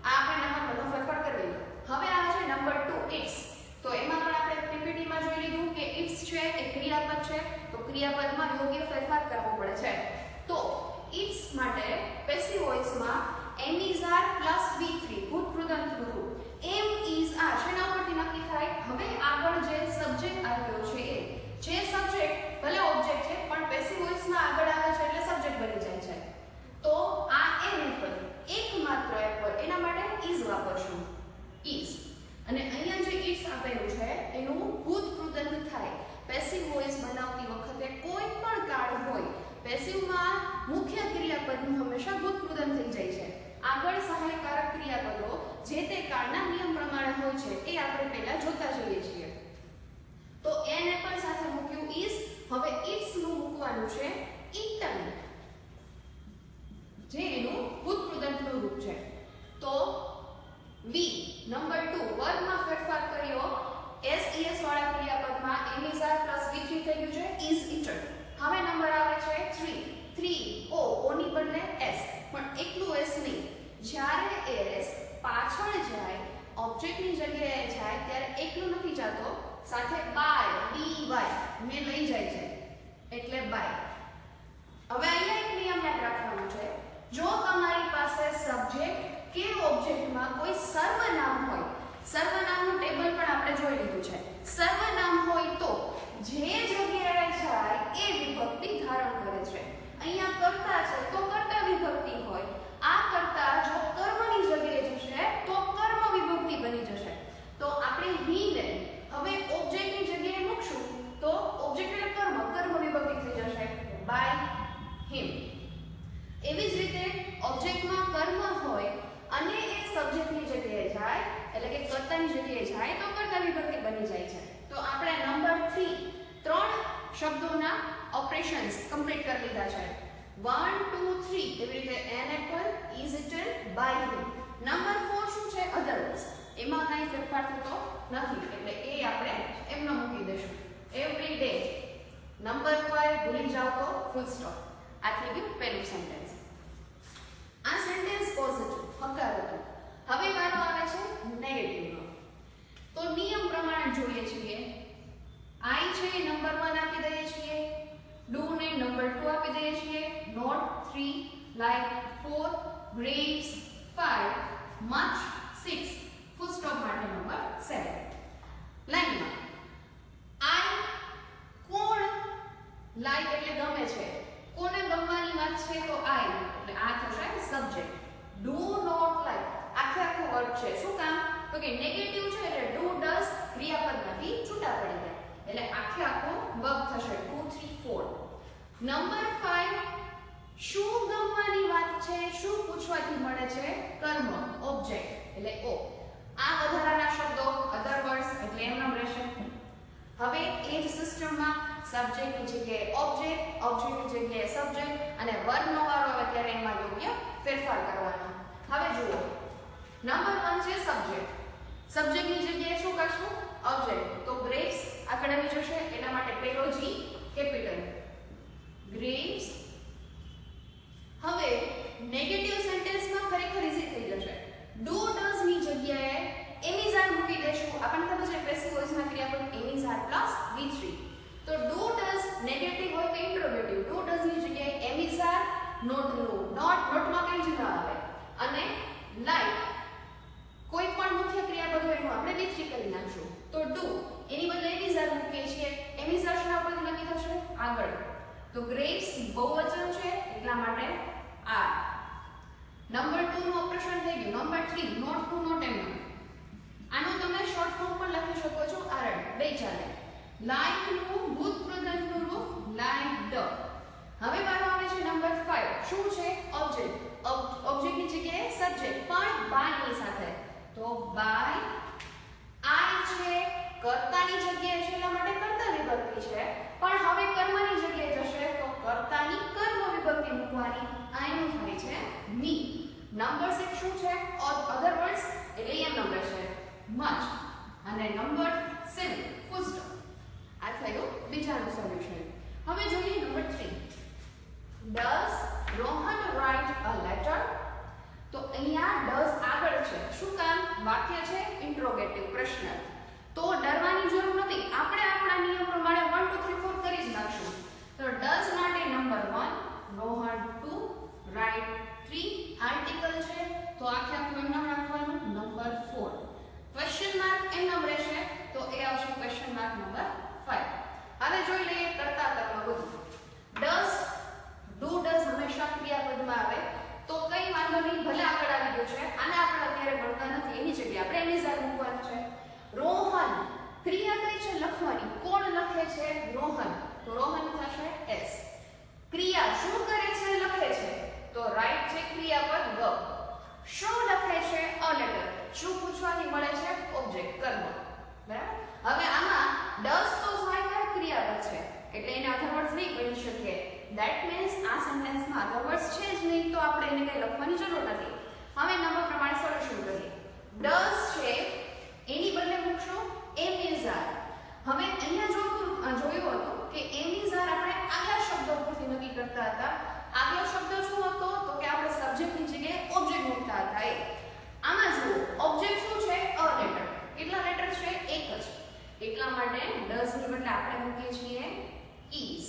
આ આપણે નંબર 1 નો ફેરફાર કરી દીધો. હવે આવે છે નંબર 2 ઇટ્સ. તો એમાં પણ આપણે પીપીટીમાં જોઈ લીધું કે ઇટ્સ છે એ ક્રિયાપદ છે, તો ક્રિયાપદમાં યોગ્ય ફેરફાર કરવો પડે છે. તો ઇટ્સ માટે પેસિવ વોઇસમાં am is are plus V3 ભૂતકૃદંતનું રૂપ. એમ ઇઝ આર શેના પરથી નક્કી થાય? હવે આગળ જે સબ્જેક્ટ આવ્યો છે એ, જે સબ્જેક્ટ ભલે ઓબ્જેક્ટ છે પણ પેસિવ વોઇસમાં આગળ આવે છે એટલે સબ્જેક્ટ બની જાય છે. તો આ એન એપલ એકમાત્ર એપલ, એના માટે ઇઝ વાપરશું, ઇઝ. અને અહીંયા જે ઇટ્સ આપેલું છે એનું ભૂતકૃદંત થાય. પેસિવ વોઇસ બનાવતી વખતે કોઈ પણ કાળ હોય, પેસિવમાં મુખ્ય ક્રિયાપદનું હંમેશા ભૂતકૃદંત થઈ જાય છે. આગળ સહાયકારક ક્રિયાપદો જે તે કાળના નિયમ પ્રમાણે હોય છે એ આપણે પહેલા જોતા જઈએ છીએ. તો એન એપલ સાથે મૂક્યું ઇઝ. હવે ઇટ્સ નું મૂકવાનું છે ઇટન, જે એનું ભૂતકૃદંતનું રૂપ છે. તો વી નંબર 2 વર્બમાં ફેરફાર કર્યો, એસ ઈએસ વાળા ક્રિયાપદમાં એમ ઇઝ આર પ્લસ V3 થઈ ગયું છે ઇઝ ઇટન. હવે નંબર આવે છે 3 ઓ, ઓ ની બદલે એસ, પણ એકલું એસ નહીં. જ્યારે એસ પાછળ જાય, ઓબ્જેક્ટની જગ્યાએ જાય ત્યારે એકલું નથી જતો, સાથે બાય ડીવાય ને લઈ જાય છે એટલે બાય. હવે અહીંયા એક નિયમ યાદ રાખવાનો છે, જો તમારી પાસે સબ્જેક્ટ કે ઓબ્જેક્ટમાં કોઈ સર્વનામ હોય, સર્વનામનું ટેબલ પણ આપણે જોઈ લીધું છે, સર્વનામ હોય તો જે જગ્યાએ જાય એ વિભક્તિ ધારણ કરે છે. અહીંયા કર્તા છે તો કર્તા વિભક્તિ હોય, આ કર્તા જો કર્મની જગ્યાએ જશે તો કર્મ વિભક્તિ બની જશે. તો આપણે હી ને હવે ઓબ્જેક્ટની જગ્યાએ મૂકશું તો ઓબ્જેક્ટ એટલે કર્મ વિભક્તિ થઈ જશે બાય હિમ. એવી જ રીતે ઓબ્જેક્ટમાં કર્મ હોય અને એ સબ્જેક્ટની જગ્યાએ જાય એટલે કે કર્તાની જગ્યાએ જાય તો કર્તા વિભક્તિ બની જાય છે. તો આપણે નંબર 3 ત્રણ શબ્દોના ઓપરેશન્સ કમ્પ્લીટ કરી લીધા છે. 1 2 3 એવી રીતે an apple is eaten by him. Number 4 શું છે? અધર્સ. એમાં કંઈ ફેરફાર થતો નથી એટલે એ આપણે એમનો મૂકી દેશું. Every day. નંબર 5 ભૂલી જાવ તો ફૂલ સ્ટોપ. આ થઈ ગયું પહેલું સેન્ટેન્સ. આ સેન્ટેન્સ પોઝિટિવ હકારાત્મક. હવે મારો આવે છે નેગેટિવનો. તો નિયમ પ્રમાણે જોઈએ છીએ, આઈ છે નંબર 1 આપી દઈએ છીએ, ડુ ને નંબર 2 આપી દઈએ છીએ, not 3, like 4, grapes 5, much 6, full stop માટે નંબર 7. લાઈનમાં આઈ કોણ લાઈક એટલે ગમે છે, કોને ગમવાની વાત છે તો આઈ એટલે આ થશે સબ્જેક્ટ. ડુ નોટ લાઈક આખું વર્બ છે. શું કામ? તો કે નેગેટિવ છે એટલે ડુ ડઝ ક્રિયાપદમાંથી છૂટા પડી ગયા એટલે આખો વર્બ થશે 2 3 4. નંબર 5 શું ગમવાની વાત છે, શું પૂછવાથી મળે છે? કર્મ ઓબ્જેક્ટ એટલે ઓ. આ વધારાના શબ્દો અધર વર્ડ્સ એટલે એમનો રહેશે. હવે એ જ સિસ્ટમમાં સબ્જેક્ટની જગ્યાએ ઓબ્જેક્ટ, ઓબ્જેક્ટની જગ્યાએ સબ્જેક્ટ અને વર્બનો વારો આવે ત્યારે એમાં યોગ્ય ફેરફાર કરવાનો. હવે જુઓ, નંબર 1 છે સબ્જેક્ટ. સબ્જેક્ટની જગ્યાએ કરશું ઓબ્જેક્ટ. તો ગ્રેપ્સ આગળ આવી જશે એના માટે પહેલો જી કેપિટલ ગ્રેપ્સ. હવે નેગેટિવ સેન્ટેન્સમાં ખરેખર ઈઝી થઈ જશે. ડુ ડઝ ની જગ્યાએ એમિઝાર મૂકી દેશું. આપણને ખબર છે પેસિવ વોઇસમાં ક્રિયાપદ એમિઝાર પ્લસ V3. તો ડુ ડઝ નેગેટિવ હોય કે ઇન્ટ્રોગેટિવ. ડુ ડઝ ની જગ્યાએ એમિઝાર નોટ નો નોટમાં કઈ જ ના આવે. અને લાઈક કોઈ પણ મુખ્ય ક્રિયાપદ હોય એનું આપણે V3 કરી નાખશું. તો ડુ એની બદલે એમિઝાર મૂકીએ છીએ. એમિઝાર શેના પરથી નક્કી થશે? આગળ. તો ગ્રેપ્સ બહુવચન છે એટલા માટે આર. નંબર 2 નું ઓપરેશન થઈ ગયું. નંબર 3 નોટ ટુ નોટ એમ. આનું તમે શોર્ટ ફોર્મ પણ લખી શકો છો આરડ. બે ચાલે. લાઈક નું ભૂતપ્રધાનનું રૂપ લાઈક ધ. હવે વારો આવે છે નંબર 5. શું છે? ઓબ્જેક્ટ. ઓબ્જેક્ટ ની જગ્યાએ સબ્જેક્ટ પણ બાય ની સાથે. તો બાય. આઈ છે કર્તાની જગ્યાએ છે એટલા માટે કર્તા વિભક્તિ છે. પણ હવે કર્મની જગ્યાએ જશે તો કર્તાની કર્મ વિભક્તિ મૂકવાની. આઈનું થાય છે મી. નંબર 6 શું છે? અધર વર્ડ્સ એટલે એમ નંબર છે મચ. અને નંબર 7 ફૂલ સ્ટોપ. આ થયું બીજાનું સોલ્યુશન. હવે જોઈએ number 3. Does Rohan write a letter? તો અહીંયા does આગળ છે. શું કામ? વાક્ય છે ઇન્ટ્રોગેટિવ પ્રશ્ન. તો ડરવાની જરૂર નથી. આપણે આપણા નિયમ પ્રમાણે 1 2 3 4 કરી જ નાખશું. તો does માટે નંબર 1, Rohan 2, write 3 આર્ટિકલ છે તો આખે આખું એમ નામ રાખવાનું નંબર 4. ક્વેશ્ચન માર્ક એમ નામ રહેશે તો એ આવશે ક્વેશ્ચન માર્ક નંબર 5. હવે જોઈ લઈએ કરતા કર્મ બધું. does ડુ ડઝ હંમેશા ક્રિયાપદમાં આવે તો કઈ વાંધો નહીં, ભલે આગળ આવી ગયું છે. આને આપણે અત્યારે ગણતા નથી. એની જગ્યાએ આપણે એમિઝાર મૂકવાનું છે. રોહન ક્રિયા કઈ છે? લખવાની. કોણ લખે છે? રોહન. તો રોહન થશે એસ. ક્રિયા શું કરે છે? લખે છે. તો રાઈટ છે ક્રિયાપદ વ. શું લખે છે? A letter. શું પૂછવાથી મળે છે? ઓબ્જેક્ટ કર્મ. બરાબર. હવે આમાં ડઝ તો સાયકલ ક્રિયાપદ છે એટલે એને અધર વર્ડ્સ નહીં કહી શકીએ. ધેટ મીન્સ આ સેન્ટેન્સમાં અધર વર્ડ્સ છે જ નહીં તો આપણે એને કઈ લખવાની જરૂર નથી. હવે નંબર પ્રમાણે સોલ્યુશન કરીએ. ડઝ છે એની બદલે મૂકશું એમિઝાર. હવે અહીંયા જોયું હતું કે એમિઝાર આપણે આગલા શબ્દ ઉપરથી નક્કી કરતા હતા. આગલો શબ્દ શું હતો? તો કે આપણે સબ્જેક્ટની જગ્યાએ ઓબ્જેક્ટ મૂકતા હતા. આમાં જુઓ ઓબ્જેક્ટ શું છે? A letter. કેટલા લેટર છે? એક જ. એટલા માટે ડઝ ની બદલે આપણે મૂકીએ છીએ is.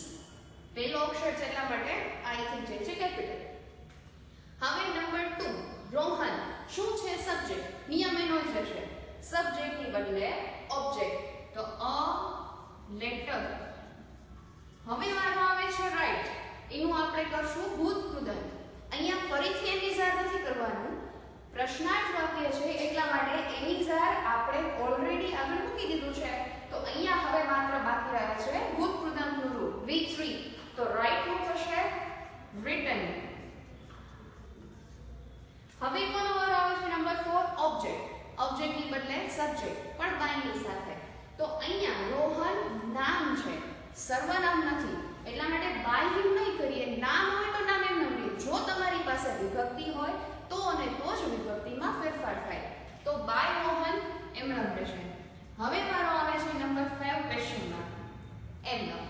પહેલો અક્ષર છે એટલા માટે આઈ થી જે છે કેપિટલ. હવે નંબર 2 રોહન શું છે? સબ્જેક્ટ. નિયમ એનો જ રહેશે. સબ્જેક્ટ ની બદલે ઓબ્જેક્ટ. તો અ લેટર. હવે વારો આવે છે રાઈટ. એનું આપણે કરશું ભૂતકૃદંત. અહીંયા ફરીથી એમિઝાર નથી કરવાનું. પ્રશ્નાર્થ વાક્ય છે એટલા માટે એમિઝાર આપણે ઓલરેડી આગળ મૂકી દીધું છે. તો અહીંયા હવે માત્ર બાકી રહે છે ભૂતકૃદંતનું રૂપ V3. તો રાઈટ નું થશે written. હવે કોનો વારો આવે છે? Number 4 object. ઓબ્જેક્ટ ની બદલે સબ્જેક્ટ પણ બાય ની સાથે. તો અહીંયા રોહન નામ છે, સર્વનામ નથી. એટલા માટે બાય હિમ નહીં કરીએ. નામ હોય તો નામ એમ ન લ્યો. જો તમારી પાસે વિભક્તિ હોય તો અને તો જ વિભક્તિમાં ફેરફાર થાય. તો બાય રોહન એમ નામ રહેશે. હવે મારો આવે છે નંબર 5 ક્વેશ્ચન માર્ક. એમ નામ.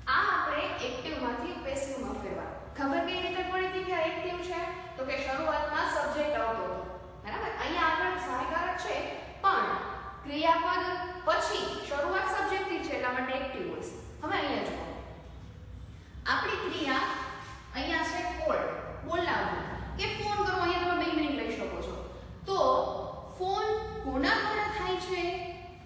આ આપણે એક્ટિવ માંથી પેસિવ માં ફેરવા. ખબર કઈ રીતે પડી હતી કે આ એક્ટિવ છે? તો કે શરૂઆતમાં સબ્જેક્ટ આવતો હતો. બરાબર. અહીંયા આગળ સહાયકારક છે પણ ક્રિયાપદ પછી શરૂઆત સબ્જેક્ટ થી છે એટલા માટે એક્ટિવ હોય. હવે અહીંયા જુઓ. આપણી ક્રિયા અહીંયા છે કોલ, બોલાવવું કે ફોન કરો. અહીંયા તમે બે મિનિટ લઈ શકો છો. તો ફોન કોના દ્વારા થાય છે?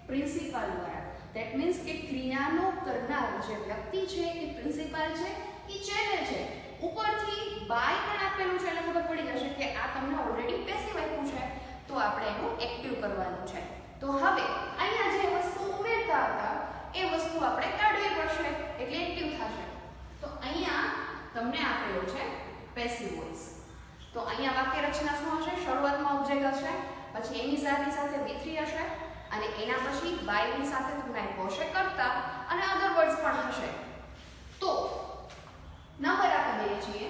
પ્રિન્સિપાલ દ્વારા. ધેટ મીન્સ કે ક્રિયાનો કરનાર જે વ્યક્તિ છે એ પ્રિન્સિપાલ છે, એ ચેલે છે. ઉપરથી બાય પણ આપેલું છે એટલે ખબર પડી જશે કે આ તમને ઓલરેડી પેસિવ આપ્યું છે તો આપણે એનું એક્ટિવ કરવાનું છે. તો હવે અહીંયા જે વસ્તુ ઉમેરતા હતા એ વસ્તુ આપણે કાઢવી પડશે એટલે એક્ટિવ થશે. તો અહીંયા તમને આપેલું છે પેસિવ વોઇસ. તો અહીંયા વાક્ય રચના શું હશે? શરૂઆતમાં ઓબ્જેક્ટ હશે, પછી એમિઝારની સાથે V3 હશે અને એના પછી બાયની સાથે તમને આપ્યો હશે કર્તા અને અધર વર્ડ્સ પણ હશે. તો નંબર આપી દઈએ છીએ.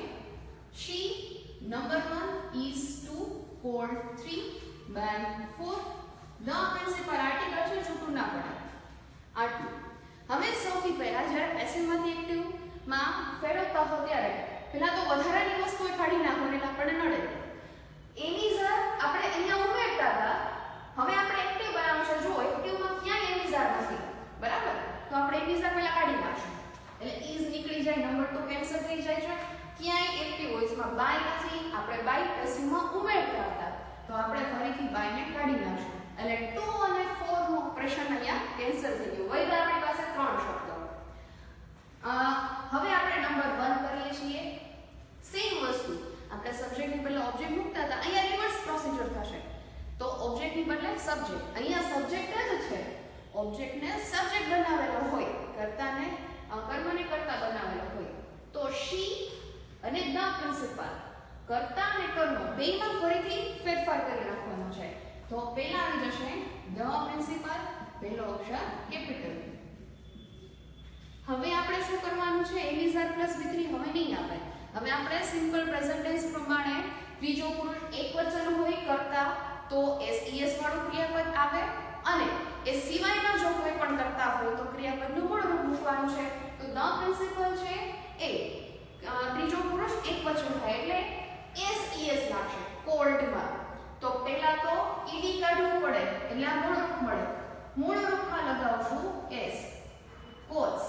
she number 1 is 2 called 3 bank 4. the principal article છે આટલું. હવે સૌથી પહેલા જ્યારે પેસિવમાંથી એક્ટિવમાં ફેરવતા હો ત્યારે પહેલા તો વધારાની વસ્તુઓ કાઢી નાખો એટલે આપણને નડે. એમિઝર આપણે અહીંયા ઉમેરતા હતા, હવે આપણે એક્ટિવ બનાવવું છે. જો એક્ટિવમાં ક્યાંય એમિઝર નથી, બરાબર, તો આપણે એમિઝર પહેલા કાઢી નાખશું એટલે ઇઝ નીકળી જાય, નંબર 2 કેન્સલ થઈ જાય છે. ક્યાંય એક્ટિવ વોઇસમાં બાય નથી, આપણે બાય પેસિવમાં ઉમેરતા હતા, તો આપણે ફરીથી બાયને કાઢી નાખશું એટલે 2 અને 4 નું ઓપરેશન અહીંયા કેન્સલ થઈ ગયું. વૈધા આપણી પાસે 3 શબ્દો. હવે આપણે નંબર 1 કરીએ છીએ. સેમ વસ્તુ આપણે સબ્જેક્ટની બદલે ઓબ્જેક્ટ મૂકતા હતા, અહીંયા રિવર્સ પ્રોસિજર થશે. તો ઓબ્જેક્ટની બદલે સબ્જેક્ટ, અહીંયા સબ્જેક્ટ જ છે, ઓબ્જેક્ટને સબ્જેક્ટ બનાવેલો હોય, કર્તાને કર્મને કર્તા બનાવેલો હોય, તો શી અને ધ પ્રિન્સિપાલ, કર્તા અને કર્મ બેયમાં ફરીથી ફેરફાર કરી નાખવાનો છે. તો પહેલા આવી જશે ધ પ્રિન્સિપાલ, પહેલો અક્ષર કેપિટલ. હવે આપણે શું કરવાનું છે, એમિઝર પ્લસ V3 હવે નહીં આવે. હવે આપણે સિમ્પલ પ્રેઝન્ટ ટેન્સ પ્રમાણે ત્રીજો પુરુષ એકવચન હોય કર્તા તો SES વાળું ક્રિયાપદ આવે, અને એ સિવાયના જો કોઈ પણ કરતા હોય તો ક્રિયાપદનું મૂળ રૂપ મૂકવાનું છે. તો ધ પ્રિન્સિપલ છે એ ત્રીજો પુરુષ એકવચન થાય એટલે SES લાગશે કોલ્ડમાં. તો પહેલા તો ed કાઢવું પડે એટલે આ મૂળ રૂપ મળે. મૂળ રૂપમાં લગાવશું s કોસ,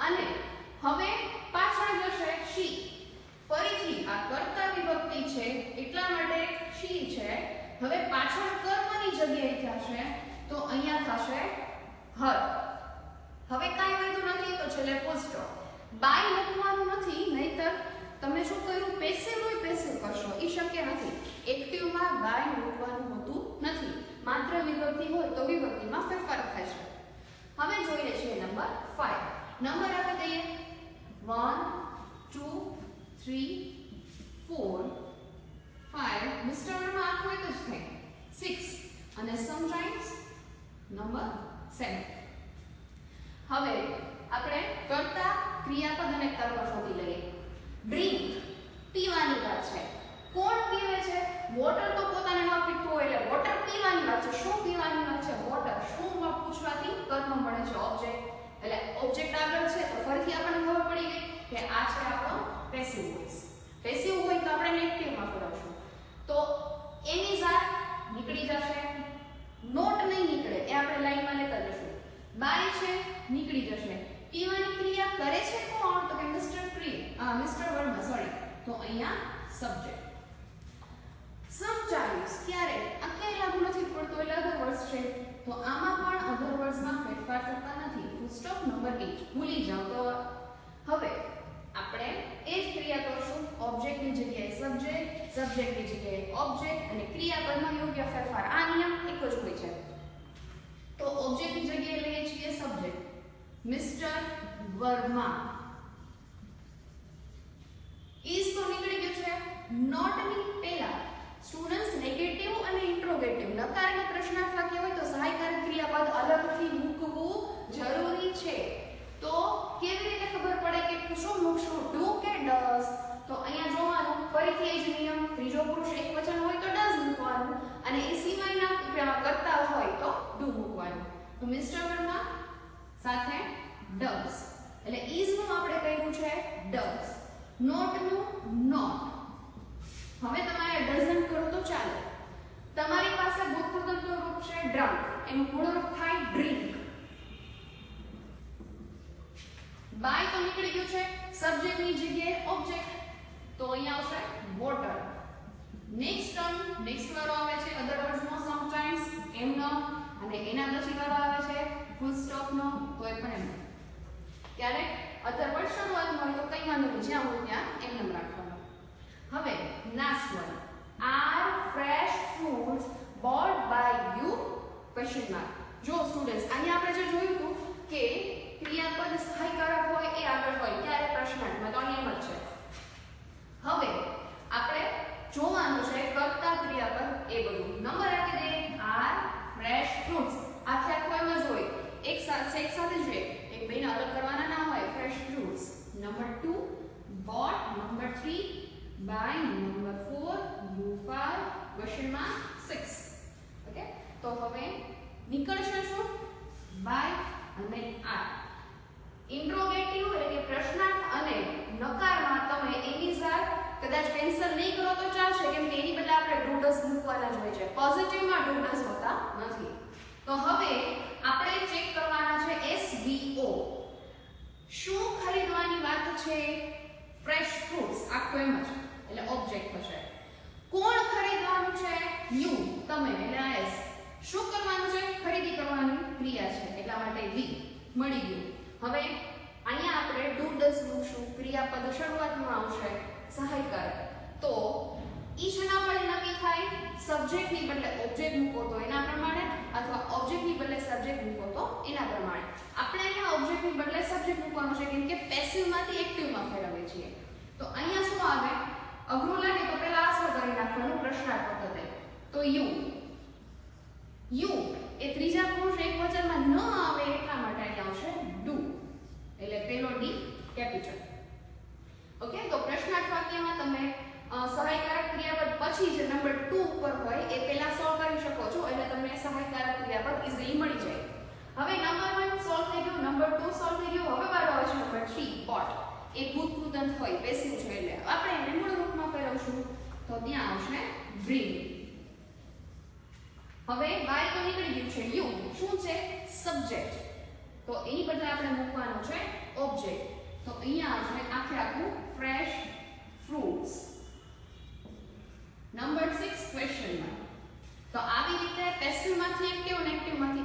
અને હવે પાછળ જશે she. ફરીથી આ કર્તા વિભક્તિ છે એટલા માટે she છે. હવે પાછળ કર્મની જગ્યાએ થશે તો અહીંયા થશે her. હવે કાઈ વાંધો નથી તો છેલ્લે ફૂલ સ્ટોપ. બાય લખવાનું નથી, નહીતર તમે શું કર્યું, પેસિવ હોય પેસિવ કરશો, એ શક્ય નથી. એક્ટિવમાં બાય મૂકવાનું હોતું નથી, માત્ર વિભક્તિ હોય તો વિભક્તિમાં ફેરફાર થાય છે. હવે જોઈએ છીએ નંબર 5. નંબર આપી દઈએ 1 2 3 4 5. મિસ્ટર વર્મા આખું એક જ થાય 6, અને સમટાઇમ્સ નંબર 7. હવે આપણે કર્તા ક્રિયાપદ અને કર્મ શોધી લઈએ. ડ્રિંક પીવાની વાત છે. કોણ પીવે છે? વોટર તો પોતાને ન પીતું હોય એટલે વોટર પીવાની વાત છે. શું પીવાની વાત છે? વોટર. શું પૂછવાથી કર્મ મળે છે? ઓબ્જેક્ટ. એટલે ઓબ્જેક્ટ આગળ છે તો ફરીથી આપણને ખબર પડી ગઈ કે આ છે આપણો પેસિવ વોઇસ. પેસિવ હોય તો આપણે એક્ટિવમાં ફેરવશું. તો એમિઝાર નીકળી જશે, નોટ નહીં નીકળે એ આપણે લાઈનમાં લેતા જશું. બાય છે નીકળી જશે. પીવાની ક્રિયા કરે છે કોણ? તો કે મિસ્ટર વર્મા સોરી. તો અહીંયા સબ્જેક્ટ. સમટાઇમ્સ ક્યારે આ ક્યાંય લાગુ નથી પડતો એટલે અધર વર્ડ્સ છે, તો આમાં પણ અધર વર્ડ્સમાં ફેરફાર થતા નથી. Full stop. નંબર 8 ભૂલી જાઓ. તો હવે આપણે એ જ ક્રિયા કરશું. ઓબ્જેક્ટની જગ્યાએ સબ્જેક્ટ, સબ્જેક્ટની જગ્યાએ ઓબ્જેક્ટ, અને ક્રિયાપદમાં યોગ્ય ફેરફાર. આ નિયમ એક જ હોય છે. તો ઓબ્જેક્ટની જગ્યાએ લઈએ છીએ સબ્જેક્ટ મિસ્ટર વર્મા. ઇઝ તો નીકળી ગયું છે. નોટ ની પહેલા સ્ટુડન્ટ્સ નેગેટિવ અને ઇન્ટ્રોગેટિવ નકારાત્મક પ્રશ્નાર્થ વાક્ય હોય તો સહાયકારક ક્રિયાપદ અલગથી મૂકવું જરૂરી છે. તો કેવી રીતે ખબર પડે કે શું મૂકશું, ડુ કે ડઝ? તો અહીંયા જોવાનું ફરીથી એ જ નિયમ. ત્રીજો પુરુષ એકવચન હોય તો ડઝ મૂકવાનું, અને એ સિવાયના કરતા હોય તો ડુ મૂકવાનું. તો મિસ્ટર વર્મા સાથે ડઝ એટલે ઇઝ નું આપણે કહ્યું છે ડઝ, નોટ નું નોટ. હવે તમારે ડઝન્ટ કરો તો ચાલે. તમારી પાસે ભૂતપૂર્વ રૂપ છે ડ્રંક, એનું પૂર્ણ રૂપ થાય ડ્રિંક. બાય તો નીકળી ગયું છે. સબ્જેક્ટની જગ્યાએ ઓબ્જેક્ટ, તો અહીંયા આવશે વોટર. નેક્સ્ટ વાળો આવે છે અધર વર્ડ્સનો સમટાઇમ્સ એમનો, અને એના પછી વાળો આવે છે ફૂલ સ્ટોપ નો, તો એ પણ એમ. ક્યારેક અધર વર્ડ શરૂઆતમાં હોય તો કઈ વાંધો નહીં, જ્યાં હોય ત્યાં એમ રાખવાનું. હવે last one. Are fresh fruits bought by you? Question mark. જો સ્ટુડન્ટ્સ અહીંયા આપણે જે જોયું હતું કે ક્રિયાપદ સહાયકારક હોય એ આગળ હોય ક્યારે પ્રશ્નાર્થમાં, તો નિયમ જ છે. હવે આપણે જોવાનું છે કર્તા ક્રિયાપદ એ બધું. નંબર આપી દે આર ફ્રેશ ફ્રૂટ્સ. આખું એમ જ હોય, એક સાથે જોઈએ, એક બેને અલગ કરવાના ના હોય. Fresh fruits. Number 2 bought, number 3 by, number 4 you 5 question mark 6. Okay, તો હવે નીકળશે શું? બાય અને આર. ઇન્ટ્રોગેટિવ એટલે કે પ્રશ્નાર્થ અને નકારમાં તમે એનીઝાર કદાચ કેન્સલ નહીં કરો તો ચાલશે, કેમ કે એની બદલે આપણે ડુ ડઝ મૂકવાના જ હોય છે. પોઝિટિવમાં ડુ ડઝ હોતા નથી. તો હવે આપણે ચેક કરવાના છે SVO. શું ખરીદવાની વાત છે? ફ્રેશ ફ્રૂટ્સ, આખું એમ જ એટલે ઓબ્જેક્ટ થશે. કોણ ખરીદવાનું છે? યુ, તમે એટલે એસ. શું કરવાનું છે? ખરીદી કરવાની ક્રિયા છે એટલા માટે વી મળી ગયું. હવે અહીંયા આપણે ડુ ડઝ મૂકશું, ક્રિયાપદ શરૂઆતમાં આવશે સહાયકારક. તો ઈ શેના પર નક્કી થાય? સબ્જેક્ટની બદલે ઓબ્જેક્ટ મૂકો તો એના પ્રમાણે, અથવા ઓબ્જેક્ટની બદલે સબ્જેક્ટ મૂકો તો એના પ્રમાણે. આપણે અહીંયા ઓબ્જેક્ટની બદલે સબ્જેક્ટ મૂકવાનું છે, કેમ કે પેસિવમાંથી એક્ટિવમાં ફેરવીએ છીએ. તો અહીંયા શું આવે? અઘરું લાગે તો પહેલા અસર કરી નાખવાનું પ્રશ્નાર્થ પદ્ધતિ. તો યુ, યુ એ ત્રીજા પુરુષ એકવચનમાં ન આવે એટલા માટે અહીંયા આવશે ડુ, એટલે પેલો ડી કેપિટલ. ઓકે, તો પ્રશ્નાર્થ વાક્યમાં તમે સહાયકારક ક્રિયાપદ પછી જે નંબર 2 ઉપર હોય એ પહેલા સોલ્વ કરી શકો છો, એટલે તમને સહાયકારક ક્રિયાપદ ઈઝીલી મળી જાય. હવે નંબર 1 સોલ્વ થઈ ગયું, નંબર 2 સોલ્વ થઈ ગયું. હવે વારો આવે છે નંબર 3 પોટ. એ ભૂતકૃદંત હોય, પેસિવ છે, એટલે આપણે એને મૂળ રૂપમાં ફેરવશું તો ત્યાં આવશે બ્રિંગ. હવે બાય તો નીકળી ગયું છે, યુ શું છે? સબ્જેક્ટ. તો એની બદલે આપણે મૂકવાનું છે ઓબ્જેક્ટ. તો અહીંયા આવશે આખે આખું ફ્રેશ ફ્રૂટ્સ. નંબર 6 ક્વેશ્ચનમાં. તો આવી રીતે પેસિવમાંથી એક્ટિવ અને એક્ટિવમાંથી